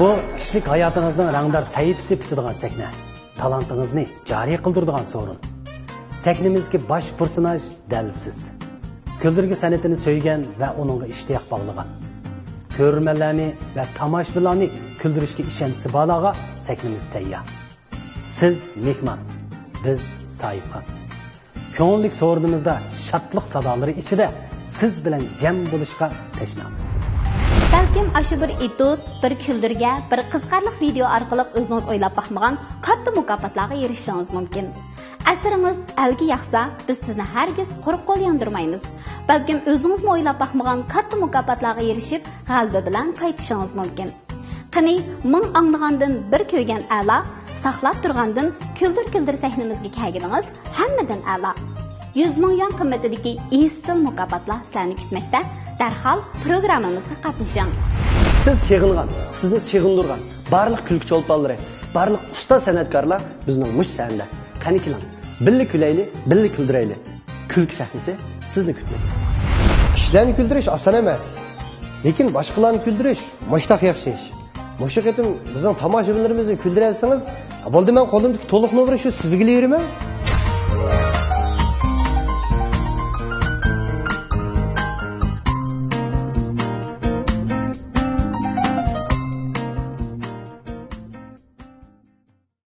Bu kişilik hayatınızın rangdar sayıpsi bitadigan sahne. Talantınızını cari kıldırdıgan sorun. Sahnemizdeki baş personaj dal siz. Güldürgü sanatını söygen ve onunla iştiyak bağlagan. Görürmenlerini ve tamaşalarını güldürüşke işentisi bağlağa sahnemiz tayyor. Siz mehman, biz sahipkan. Köңüllik sorduğumuzda şatlık sadaları içinde siz bilen cem buluşka teşnamız. Balkim aşı bir etüt, bir küldürge, bir kısqarlıq video arqılıq özünüz oylap baxmagan katta mukafotlarga erişişiniz mumkin. Asırınız elgi yaxsa, biz sizni hergiz quruq qo'l yandırmaymiz. Balkim özünüzmi oylap baxmagan katta mukafotlarga erişip g'alaba bilan qaytishingiz mumkin. Qani, ming anglag'andan bir ko'ygan a'la, saqlab turgandan küldür sahnamizga kelganingiz hammadan a'la. 100 ming yuan qimmatidagi essil mukofotlar sizlarni kutmoqda. Darhol programmamizga qatnashing. Siz yig'ilgan, sizni yig'indirgan barliq kulki cho'lponlari, barliq usta san'atkorlar bizning mush sahanda. Qani keling, birga kulayli, birga kuldirayli. Kulki sahnasi sizni kutmoqda. Kişilerini güldürüş asan emas. Lekin başkalarını güldürüş maştaq yaxshi ish. Moşu ketim bizning tomoshabinlarimizni güldürelsiniz, bo'ldi men qo'limdagi to'liq numri shu sizga yuraman.